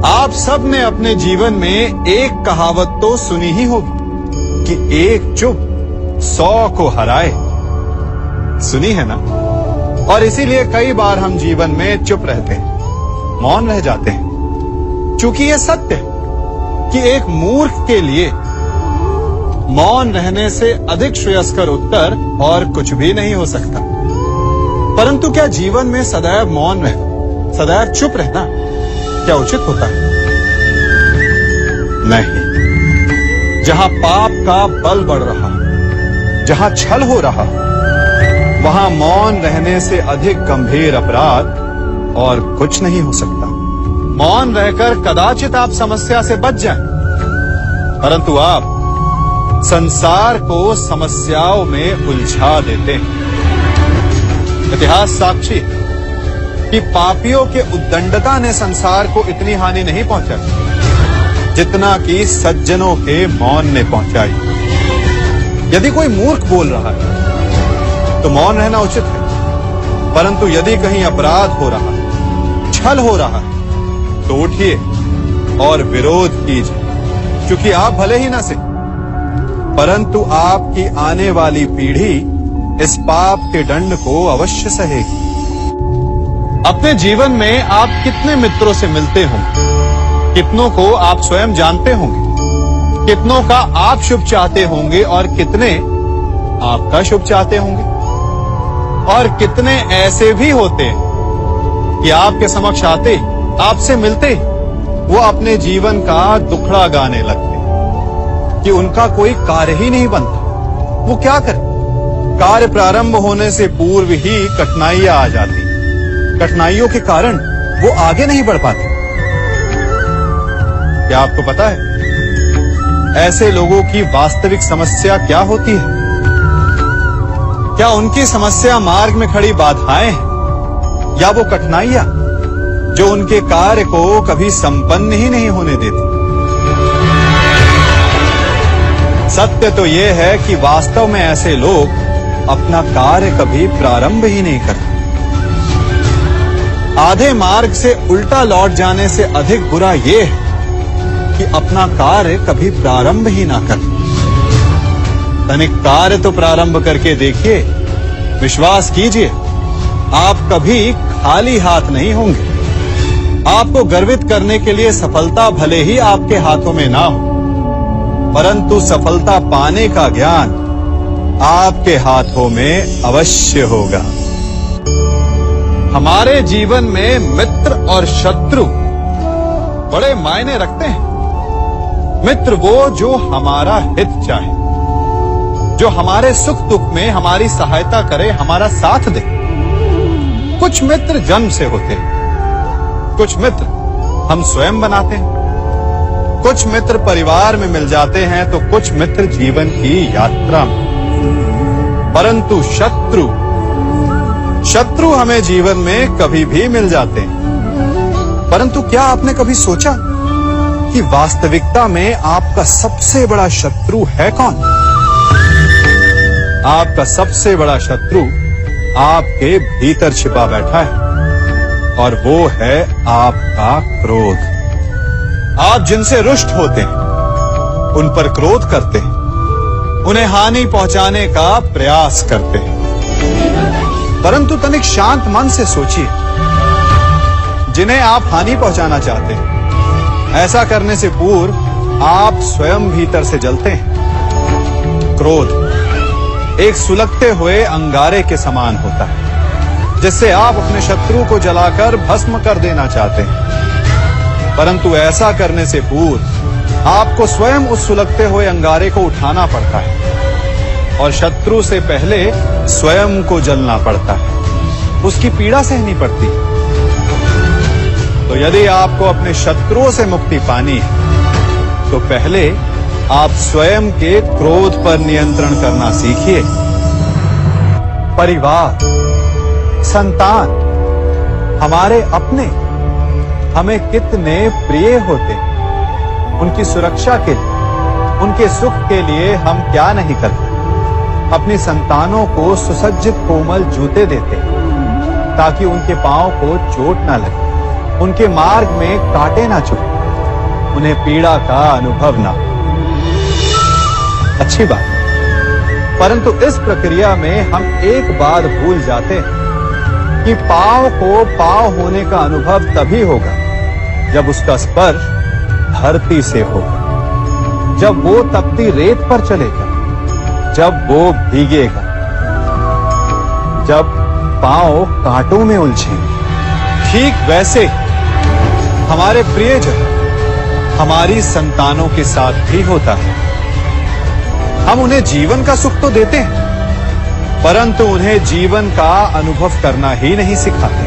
आप सब ने अपने जीवन में एक कहावत तो सुनी ही होगी कि एक चुप 100 को हराए। सुनी है ना? और इसीलिए कई बार हम जीवन में चुप रहते हैं, मौन रह जाते हैं, क्योंकि यह सत्य है कि एक मूर्ख के लिए मौन रहने से अधिक श्रेयस्कर उत्तर और कुछ भी नहीं हो सकता। परंतु क्या जीवन में सदैव मौन रहना, सदैव चुप रहना क्या उचित होता है? नहीं। जहां पाप का बल बढ़ रहा, जहां छल हो रहा, वहां मौन रहने से अधिक गंभीर अपराध और कुछ नहीं हो सकता। मौन रहकर कदाचित आप समस्या से बच जाएं, परंतु आप संसार को समस्याओं में उलझा देते हैं। इतिहास साक्षी है कि पापियों के उद्दंडता ने संसार को इतनी हानि नहीं पहुंचाई जितना कि सज्जनों के मौन ने पहुंचाई। यदि कोई मूर्ख बोल रहा है तो मौन रहना उचित है, परंतु यदि कहीं अपराध हो रहा है, छल हो रहा है, तो उठिए और विरोध कीजिए, क्योंकि आप भले ही ना से, परंतु आपकी आने वाली पीढ़ी इस पाप के दंड को अवश्य सहेगी। अपने जीवन में आप कितने मित्रों से मिलते होंगे, कितनों को आप स्वयं जानते होंगे, कितनों का आप शुभ चाहते होंगे और कितने आपका शुभ चाहते होंगे, और कितने ऐसे भी होते हैं कि आपके समक्ष आते, आपसे मिलते वो अपने जीवन का दुखड़ा गाने लगते कि उनका कोई कार्य ही नहीं बनता। वो क्या करे? कार्य प्रारंभ होने से पूर्व ही कठिनाइयां आ जाती, कठिनाइयों के कारण वो आगे नहीं बढ़ पाते। क्या आपको पता है ऐसे लोगों की वास्तविक समस्या क्या होती है? क्या उनकी समस्या मार्ग में खड़ी बाधाएं हैं, या वो कठिनाइयां जो उनके कार्य को कभी संपन्न ही नहीं होने देती? सत्य तो यह है कि वास्तव में ऐसे लोग अपना कार्य कभी प्रारंभ ही नहीं करते। आधे मार्ग से उल्टा लौट जाने से अधिक बुरा यह है कि अपना कार्य कभी प्रारंभ ही ना कर। तनिक कार्य तो प्रारंभ करके देखिए, विश्वास कीजिए आप कभी खाली हाथ नहीं होंगे। आपको गर्वित करने के लिए सफलता भले ही आपके हाथों में ना हो, परंतु सफलता पाने का ज्ञान आपके हाथों में अवश्य होगा। हमारे जीवन में मित्र और शत्रु बड़े मायने रखते हैं। मित्र वो जो हमारा हित चाहे, जो हमारे सुख दुख में हमारी सहायता करे, हमारा साथ दे। कुछ मित्र जन्म से होते हैं, कुछ मित्र हम स्वयं बनाते हैं, कुछ मित्र परिवार में मिल जाते हैं, तो कुछ मित्र जीवन की यात्रा में। परंतु शत्रु हमें जीवन में कभी भी मिल जाते हैं। परंतु क्या आपने कभी सोचा कि वास्तविकता में आपका सबसे बड़ा शत्रु है कौन? आपका सबसे बड़ा शत्रु आपके भीतर छिपा बैठा है, और वो है आपका क्रोध। आप जिनसे रुष्ट होते हैं, उन पर क्रोध करते हैं, उन्हें हानि पहुंचाने का प्रयास करते हैं। परंतु तनिक शांत मन से सोचिए, जिन्हें आप हानि पहुंचाना चाहते हैं, ऐसा करने से पूर्व आप स्वयं भीतर से जलते हैं। क्रोध एक सुलगते हुए अंगारे के समान होता है, जिससे आप अपने शत्रु को जलाकर भस्म कर देना चाहते हैं। परंतु ऐसा करने से पूर्व आपको स्वयं उस सुलगते हुए अंगारे को उठाना पड़ता है, और शत्रु से पहले स्वयं को जलना पड़ता है, उसकी पीड़ा सहनी पड़ती है। तो यदि आपको अपने शत्रुओं से मुक्ति पानी है, तो पहले आप स्वयं के क्रोध पर नियंत्रण करना सीखिए। परिवार, संतान, हमारे अपने हमें कितने प्रिय होते हैं। उनकी सुरक्षा के लिए, उनके सुख के लिए हम क्या नहीं करते। अपनी संतानों को सुसज्जित कोमल जूते देते हैं ताकि उनके पांव को चोट ना लगे। उनके मार्ग में कांटे ना चुभे, उन्हें पीड़ा का अनुभव ना हो। अच्छी बात, परंतु इस प्रक्रिया में हम एक बात भूल जाते हैं कि पांव को पांव होने का अनुभव तभी होगा जब उसका स्पर्श धरती से होगा, जब वो तपती रेत पर चलेगा, जब वो भीगेगा, जब पांव कांटों में उलझेंगे। ठीक वैसे हमारे प्रियजन हमारी संतानों के साथ भी होता है। हम उन्हें जीवन का सुख तो देते हैं, परंतु उन्हें जीवन का अनुभव करना ही नहीं सिखाते।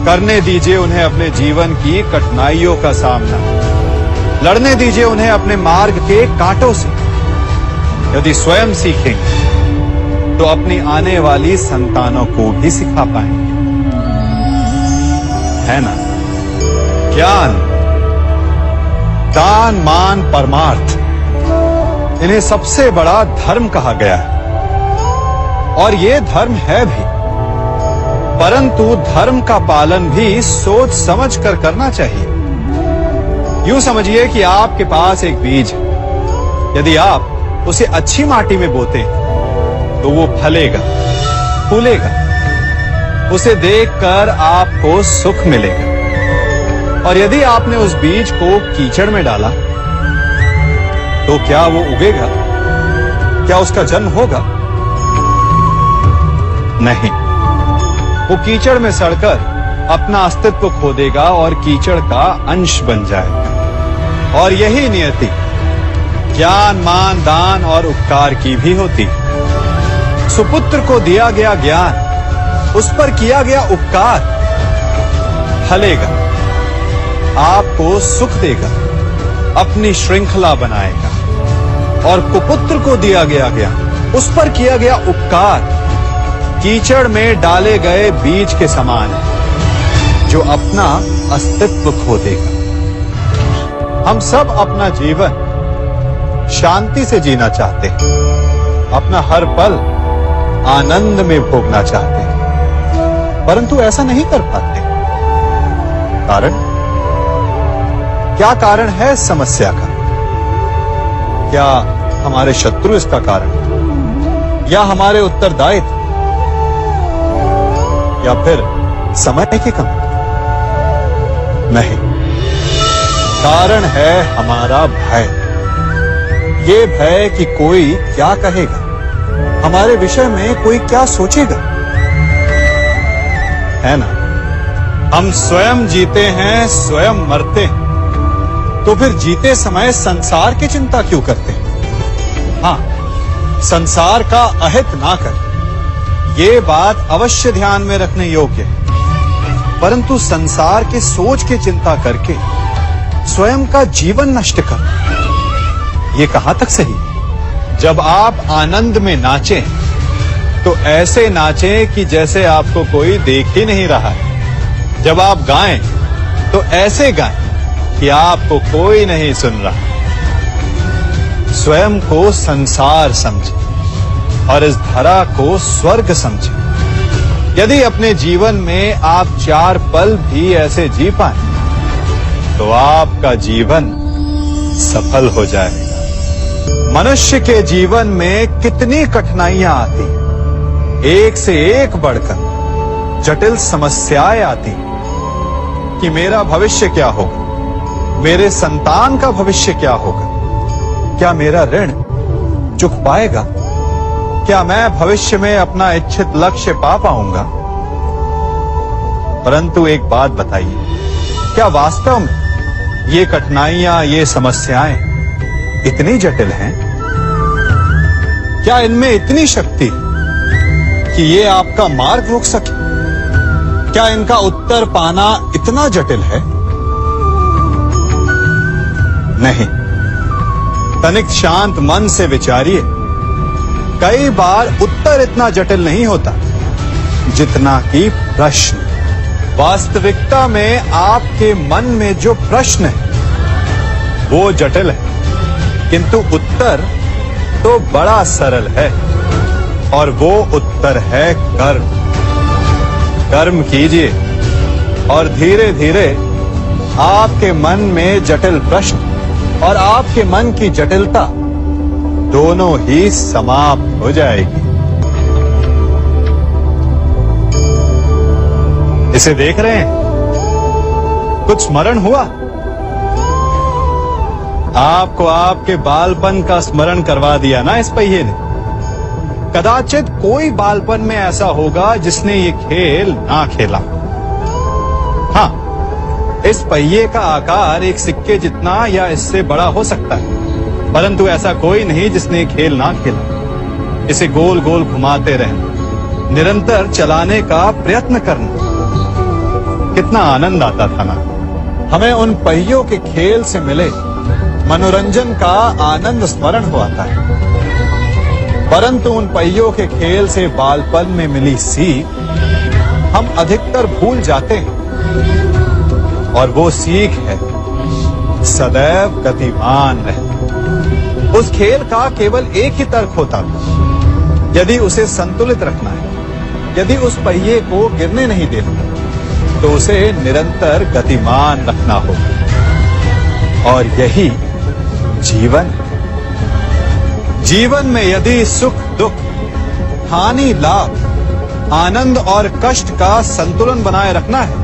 करने दीजिए उन्हें अपने जीवन की कठिनाइयों का सामना, लड़ने दीजिए उन्हें अपने मार्ग के कांटों से। यदि स्वयं सीखेंगे तो अपनी आने वाली संतानों को भी सिखा पाएंगे, है ना? ज्ञान, दान, मान, परमार्थ, इन्हें सबसे बड़ा धर्म कहा गया है और ये धर्म है भी, परंतु धर्म का पालन भी सोच समझ कर करना चाहिए। यूं समझिए कि आपके पास एक बीज है, यदि आप उसे अच्छी माटी में बोते तो वो फलेगा, फूलेगा, उसे देखकर आपको सुख मिलेगा। और यदि आपने उस बीज को कीचड़ में डाला तो क्या वो उगेगा? क्या उसका जन्म होगा? नहीं, वो कीचड़ में सड़कर अपना अस्तित्व खो देगा और कीचड़ का अंश बन जाएगा। और यही नियति ज्ञान, मान, दान और उपकार की भी होती है। सुपुत्र को दिया गया ज्ञान, उस पर किया गया उपकार फलेगा, आपको सुख देगा, अपनी श्रृंखला बनाएगा। और कुपुत्र को दिया गया ज्ञान, उस पर किया गया उपकार कीचड़ में डाले गए बीज के समान है, जो अपना अस्तित्व खो देगा। हम सब अपना जीवन शांति से जीना चाहते हैं, अपना हर पल आनंद में भोगना चाहते हैं, परंतु ऐसा नहीं कर पाते। कारण क्या? कारण है समस्या का? क्या हमारे शत्रु इसका कारण, या हमारे उत्तरदायित्व, या फिर समय की कमी? नहीं, कारण है हमारा भय। ये भय कि कोई क्या कहेगा, हमारे विषय में कोई क्या सोचेगा, है ना? हम स्वयं जीते हैं, स्वयं मरते हैं, तो फिर जीते समय संसार की चिंता क्यों करते हैं? हाँ, संसार का अहित ना कर, ये बात अवश्य ध्यान में रखने योग्य है। परंतु संसार के सोच की चिंता करके स्वयं का जीवन नष्ट कर, ये कहां तक सही? जब आप आनंद में नाचें तो ऐसे नाचें कि जैसे आपको कोई देख ही नहीं रहा है। जब आप गाएं तो ऐसे गाएं कि आपको कोई नहीं सुन रहा। स्वयं को संसार समझे और इस धरा को स्वर्ग समझे। यदि अपने जीवन में आप 4 पल भी ऐसे जी पाए तो आपका जीवन सफल हो जाएगा। मनुष्य के जीवन में कितनी कठिनाइयां आती, एक से एक बढ़कर जटिल समस्याएं आती कि मेरा भविष्य क्या होगा, मेरे संतान का भविष्य क्या होगा, क्या मेरा ऋण चुक पाएगा, क्या मैं भविष्य में अपना इच्छित लक्ष्य पा पाऊंगा? परंतु एक बात बताइए, क्या वास्तव में ये कठिनाइयां, ये समस्याएं इतनी जटिल हैं? क्या इनमें इतनी शक्ति कि ये आपका मार्ग रोक सके? क्या इनका उत्तर पाना इतना जटिल है? नहीं, तनिक शांत मन से विचारिए। कई बार उत्तर इतना जटिल नहीं होता जितना कि प्रश्न। वास्तविकता में आपके मन में जो प्रश्न है वो जटिल है, किंतु उत्तर तो बड़ा सरल है, और वो उत्तर है कर्म। कर्म कीजिए और धीरे धीरे आपके मन में जटिल प्रश्न और आपके मन की जटिलता दोनों ही समाप्त हो जाएगी। इसे देख रहे हैं? कुछ स्मरण हुआ? आपको आपके बालपन का स्मरण करवा दिया ना इस पहिए ने। कदाचित कोई बालपन में ऐसा होगा जिसने ये खेल ना खेला। हाँ, इस पहिए का आकार एक सिक्के जितना या इससे बड़ा हो सकता है, परंतु ऐसा कोई नहीं जिसने खेल ना खेला। इसे गोल गोल घुमाते रहना, निरंतर चलाने का प्रयत्न करना, कितना आनंद आता था ना। हमें उन पहियों के खेल से मिले मनोरंजन का आनंद स्मरण हो आता है, परंतु उन पहियों के खेल से बालपन में मिली सीख हम अधिकतर भूल जाते हैं। और वो सीख है सदैव गतिमान रहना। उस खेल का केवल एक ही तर्क होता था, यदि उसे संतुलित रखना है, यदि उस पहिए को गिरने नहीं देना, तो उसे निरंतर गतिमान रखना होगा। और यही जीवन। जीवन में यदि सुख दुख, हानि लाभ, आनंद और कष्ट का संतुलन बनाए रखना है,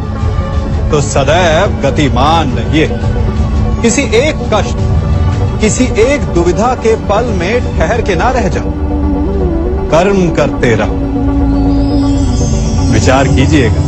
तो सदैव गतिमान रहिए। किसी एक कष्ट, किसी एक दुविधा के पल में ठहर के ना रह जाओ। कर्म करते रहो। विचार कीजिएगा।